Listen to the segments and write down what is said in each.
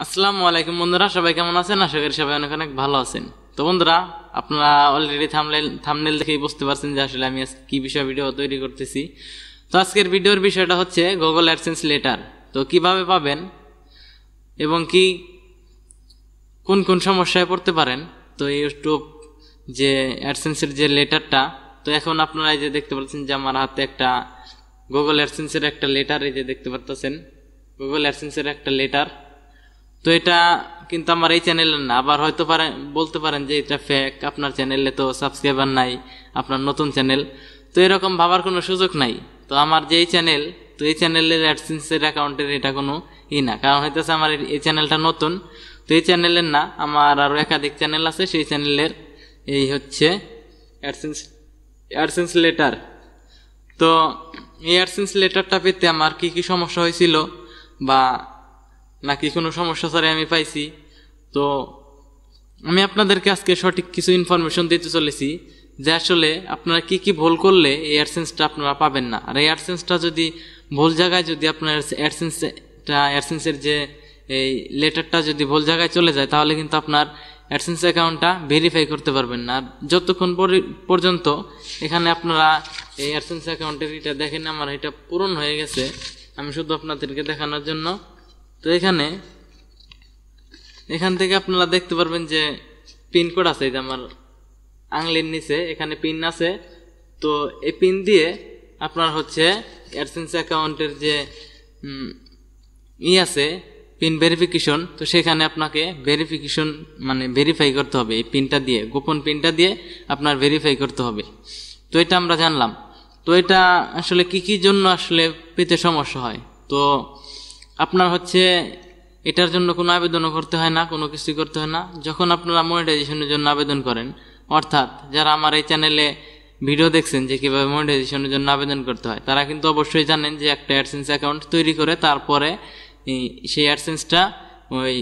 আসসালামু আলাইকুম বন্ধুরা, সবাই কেমন আছেন? আশা করি সবাই অনেক অনেক ভালো আছেন। তো বন্ধুরা, আপনারা অলরেডি থাম্বনেল দেখেই বুঝতে পারছেন যে আসলে আমি কি বিষয়ে ভিডিও তৈরি করতেছি। তো আজকের ভিডিওর বিষয়টা হচ্ছে গুগল অ্যাডসেন্স লেটার। তো কিভাবে পাবেন এবং কি কোন কোন সমস্যায় পড়তে পারেন। তো ইউটিউব যে অ্যাডসেন্সের যে লেটারটা, তো এখন আপনারা এই যে দেখতে পাচ্ছেন যে আমার হাতে একটা গুগল অ্যাডসেন্সের একটা লেটার, এই যে দেখতে পাচ্ছেন গুগল অ্যাডসেন্সের একটা লেটার। তো এটা কিন্তু আমার এই চ্যানেলের না। আবার হয়তো বলতে পারেন যে এটা ফেক, আপনার চ্যানেলে তো সাবস্ক্রাইবার নাই, আপনার নতুন চ্যানেল। তো এরকম ভাবার কোনো সুযোগ নাই। তো আমার যে এই চ্যানেল, তো এই চ্যানেলের অ্যাডসেন্সের অ্যাকাউন্টের এটা কোনো না, কারণ হইতেছে আমার এই চ্যানেলটা নতুন। তো এই চ্যানেলের না, আমার আরও একাধিক চ্যানেল আছে, সেই চ্যানেলের এই হচ্ছে অ্যাডসেন্স লেটার। তো এই অ্যাডসেন্স লেটারটা পেতে আমার কি কি সমস্যা হয়েছিল বা নাকি কোনো সমস্যা ছাড়াই আমি পাইছি, তো আমি আপনাদেরকে আজকে সঠিক কিছু ইনফরমেশন দিতে চলেছি যে আসলে আপনারা কি কি ভুল করলে এই অ্যাডসেন্সটা আপনারা পাবেন না। আর এই অ্যাডসেন্সটা যদি ভুল জায়গায়, যদি আপনার অ্যাডসেন্সের যে এই লেটারটা যদি ভুল জায়গায় চলে যায়, তাহলে কিন্তু আপনার অ্যাডসেন্স অ্যাকাউন্টটা ভেরিফাই করতে পারবেন না। আর যতক্ষণ পর্যন্ত এখানে আপনারা এই অ্যাডসেন্স অ্যাকাউন্টের এটা দেখেন, আমার এটা পূরণ হয়ে গেছে, আমি শুধু আপনাদেরকে দেখানোর জন্য। তো এখান থেকে আপনারা দেখতে পারবেন যে পিন কোড আছে, এই যে আমার আঙুলের নিচে এখানে পিন আছে। তো এই পিন দিয়ে আপনার হচ্ছে অ্যাডসেন্স অ্যাকাউন্টের যে আছে পিন ভেরিফিকেশন, তো সেখানে আপনাকে ভেরিফাই করতে হবে। এই পিনটা দিয়ে, গোপন পিনটা দিয়ে আপনার ভেরিফাই করতে হবে। তো এটা আমরা জানলাম। তো এটা আসলে কি জন্য আসলে পেতে সমস্যা হয়। তো আপনার হচ্ছে এটার জন্য কোনো আবেদনও করতে হয় না, কোনো কিছুই করতে হয় না। যখন আপনারা মনিটাইজেশনের জন্য আবেদন করেন, অর্থাৎ যারা আমার এই চ্যানেলে ভিডিও দেখছেন যে কীভাবে মনিটাইজেশনের জন্য আবেদন করতে হয়, তারা কিন্তু অবশ্যই জানেন যে একটা অ্যাডসেন্স অ্যাকাউন্ট তৈরি করে তারপরে সেই অ্যাডসেন্সটা ওই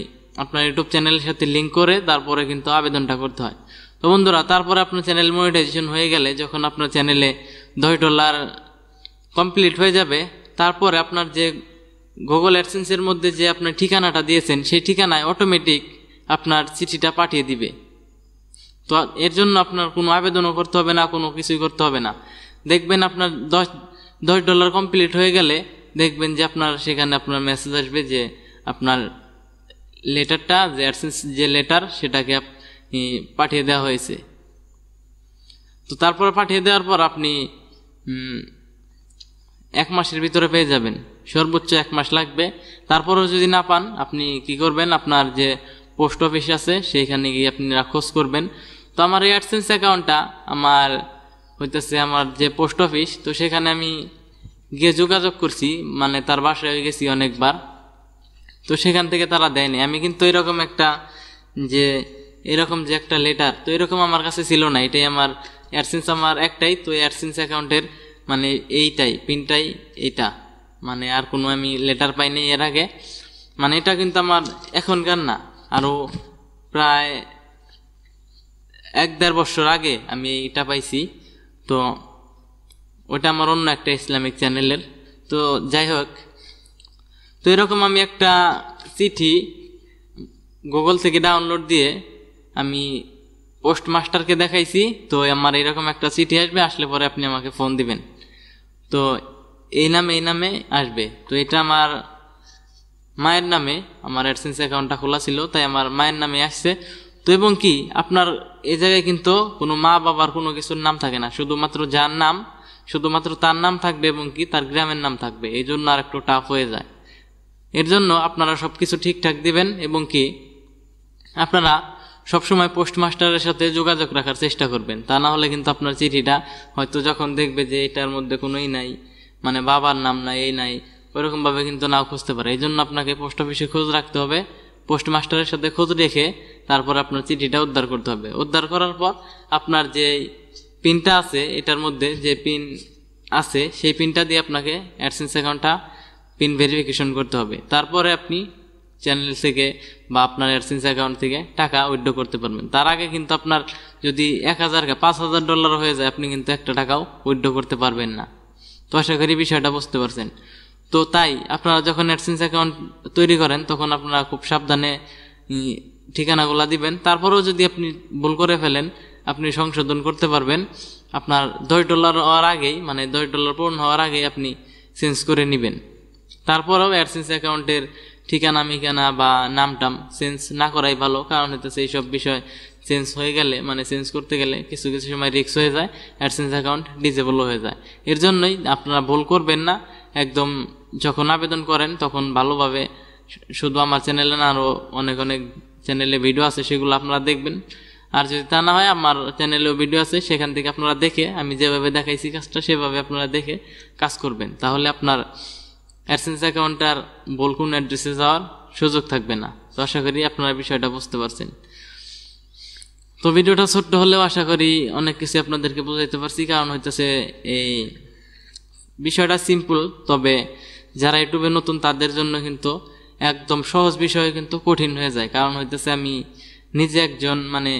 আপনার ইউটিউব চ্যানেলের সাথে লিঙ্ক করে তারপরে কিন্তু আবেদনটা করতে হয়। তো বন্ধুরা, তারপরে আপনার চ্যানেল মনিটাইজেশন হয়ে গেলে, যখন আপনার চ্যানেলে $10 কমপ্লিট হয়ে যাবে, তারপরে আপনার যে গুগল অ্যাডসেন্সের মধ্যে যে আপনার ঠিকানাটা দিয়েছেন, সেই ঠিকানায় অটোমেটিক আপনার চিঠিটা পাঠিয়ে দিবে। তো এর জন্য আপনার কোনো আবেদনও করতে হবে না, কোনো কিছুই করতে হবে না। দেখবেন আপনার $10 কমপ্লিট হয়ে গেলে দেখবেন যে আপনার সেখানে আপনার মেসেজ আসবে যে আপনার লেটারটা, যে অ্যাডসেন্স যে লেটার, সেটাকে পাঠিয়ে দেওয়া হয়েছে। তো তারপর পাঠিয়ে দেওয়ার পর আপনি 1 মাসের ভিতরে পেয়ে যাবেন। সর্বোচ্চ 1 মাস লাগবে। তারপরেও যদি না পান, আপনি কি করবেন, আপনার যে পোস্ট অফিস আছে সেইখানে গিয়ে আপনারা খোঁজ করবেন। তো আমার এই অ্যাডসেন্স অ্যাকাউন্টটা আমার হইতেছে আমার যে পোস্ট অফিস, তো সেখানে আমি গিয়ে যোগাযোগ করছি, তার বাসায় গেছি অনেকবার। তো সেখান থেকে তারা দেয়নি। আমি কিন্তু এরকম যে একটা লেটার, তো এরকম আমার কাছে ছিল না। এটাই আমার অ্যাডসেন্স, আমার একটাই। তো অ্যাডসেন্স অ্যাকাউন্টের এইটাই পিনটাই, এইটা আর কোনো আমি লেটার পাইনি এর আগে। এটা কিন্তু আমার এখনকার না, আরও প্রায় 1-1.5 বছর আগে আমি এটা পাইছি। তো ওটা আমার অন্য একটা ইসলামিক চ্যানেলের। তো যাই হোক, তো এরকম আমি একটা চিঠি গুগল থেকে ডাউনলোড দিয়ে আমি পোস্ট মাস্টারকে দেখাইছি। তো আমার এরকম একটা চিঠি আসবে, আসলে পরে আপনি আমাকে ফোন দিবেন। তো এই নামে আসবে। তো এটা আমার মায়ের নামে আমার অ্যাডসেন্স অ্যাকাউন্টটা খোলা ছিল, তাই আমার মায়ের নামে আসছে। তো এবং কি আপনার এই জায়গায় কিন্তু কোনো মা বাবার কোনো কিছুর নাম থাকে না, শুধুমাত্র তার নাম থাকবে এবং কি তার গ্রামের নাম থাকবে। এই জন্য আর একটু টাফ হয়ে যায়। এর জন্য আপনারা সব কিছু ঠিকঠাক দিবেন এবং কি আপনারা সবসময় পোস্ট মাস্টারের সাথে যোগাযোগ রাখার চেষ্টা করবেন। তা না হলে কিন্তু আপনার চিঠিটা হয়তো যখন দেখবে যে এটার মধ্যে কোনোই নাই, বাবার নাম নাই, এই নাই, ওইরকমভাবে কিন্তু নাও খুঁজতে পারে। এই জন্য আপনাকে পোস্ট অফিসে খোঁজ রাখতে হবে, পোস্ট মাস্টারের সাথে খোঁজ রেখে তারপর আপনার চিঠিটা উদ্ধার করতে হবে। উদ্ধার করার পর আপনার যে পিনটা আছে, এটার মধ্যে যে পিন আছে, সেই পিনটা দিয়ে আপনাকে অ্যাডসেন্স অ্যাকাউন্টটা পিন ভেরিফিকেশন করতে হবে। তারপরে আপনি চ্যানেল থেকে বা আপনার অ্যাডসেন্স অ্যাকাউন্ট থেকে টাকা উইথড্র করতে পারবেন। তার আগে কিন্তু আপনার যদি $1000 হয়ে যায়, আপনি কিন্তু একটা টাকাও উইথড্র করতে পারবেন না। তো আশা করি বিষয়টা বুঝতে পারছেন। তো তাই আপনারা যখন অ্যাডসেন্স অ্যাকাউন্ট তৈরি করেন তখন আপনারা খুব সাবধানে ঠিকানাগুলো দিবেন। তারপরেও যদি আপনি ভুল করে ফেলেন আপনি সংশোধন করতে পারবেন। আপনার $10 হওয়ার আগেই, মানে $10 পূর্ণ হওয়ার আগেই আপনি চেঞ্জ করে নেবেন। তারপরেও অ্যাডসেন্স অ্যাকাউন্টের ঠিকানা মিকানা বা নামটাম চেঞ্জ না করাই ভালো, কারণ হইতেছে এইসব বিষয় চেঞ্জ হয়ে গেলে, মানে চেঞ্জ করতে গেলে কিছু কিছু সময় রিস্ক হয়ে যায়, অ্যাডসেন্স অ্যাকাউন্ট ডিসেবলও হয়ে যায়। এর জন্যই আপনারা ভুল করবেন না, একদম যখন আবেদন করেন তখন ভালোভাবে, শুধু আমার চ্যানেলে না আরও অনেক অনেক চ্যানেলে ভিডিও আছে সেগুলো আপনারা দেখবেন। আর যদি তা না হয় আমার চ্যানেলেও ভিডিও আছে, সেখান থেকে আপনারা দেখে, আমি যেভাবে দেখাইছি কাজটা সেভাবে আপনারা দেখে কাজ করবেন, তাহলে আপনার অ্যাডসেন্স অ্যাকাউন্টটার ভুল কোন অ্যাড্রেসে যাওয়ার সুযোগ থাকবে না। তো আশা করি আপনারা বিষয়টা বুঝতে পারছেন। তো ভিডিওটা ছোট্ট হলেও আশা করি অনেক কিছু আপনাদেরকে বোঝাইতে পারছি, কারণ হইতেছে এই বিষয়টা সিম্পল, তবে যারা ইউটিউবে নতুন তাদের জন্য কিন্তু একদম সহজ বিষয় কিন্তু কঠিন হয়ে যায়। কারণ হইতেছে আমি নিজে একজন, মানে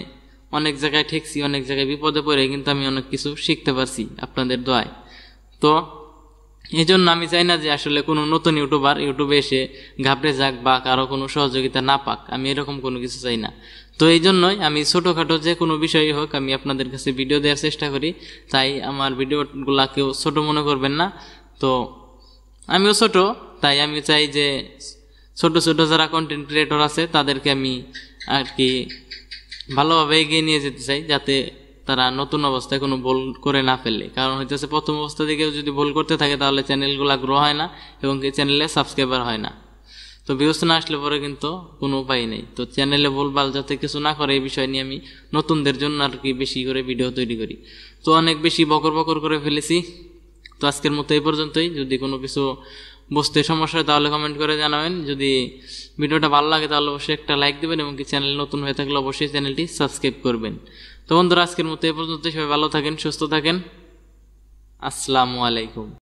অনেক জায়গায় ঠেকছি, অনেক জায়গায় বিপদে পড়ে কিন্তু আমি অনেক কিছু শিখতে পারছি আপনাদের দোয়ায়। তো এই জন্য আমি চাই না যে আসলে কোনো নতুন ইউটিউবার ইউটিউবে এসে ঘাবড়ে যাক বা কারো কোনো সহযোগিতা না পাক, আমি এরকম কোনো কিছু চাই না। তো এই জন্যই আমি ছোটোখাটো যে কোনো বিষয়ই হোক আমি আপনাদের কাছে ভিডিও দেওয়ার চেষ্টা করি, তাই আমার ভিডিওগুলা কেউ ছোটো মনে করবেন না। তো আমিও ছোট, তাই আমি চাই যে ছোট ছোট যারা কন্টেন্ট ক্রিয়েটর আছে তাদেরকে আমি আর কি ভালোভাবে এগিয়ে নিয়ে যেতে চাই, যাতে তারা নতুন অবস্থায় কোনো ভুল করে না ফেলে। কারণ হইতেছে প্রথম অবস্থা থেকেও যদি ভুল করতে থাকে তাহলে চ্যানেলগুলো গ্রো হয় না এবং চ্যানেলে সাবস্ক্রাইবার হয় না। তো ভিউজ না আসলে পরে কিন্তু কোনো উপায় নেই। তো চ্যানেলে ভুলভাল যাতে কিছু না করে এই বিষয় নিয়ে আমি নতুনদের জন্য আর কি বেশি করে ভিডিও তৈরি করি। তো অনেক বেশি বকর বকর করে ফেলেছি, তো আজকের মতো এই পর্যন্তই। যদি কোনো কিছু বুঝতে সমস্যা হয় তাহলে কমেন্ট করে জানাবেন। যদি ভিডিওটা ভালো লাগে তাহলে অবশ্যই একটা লাইক দেবেন এবং কি চ্যানেল নতুন হয়ে থাকলে অবশ্যই চ্যানেলটি সাবস্ক্রাইব করবেন। তো বন্ধুরা আজকের মতো এই পর্যন্ত, সবাই ভালো থাকেন, সুস্থ থাকেন, আসসালামু আলাইকুম।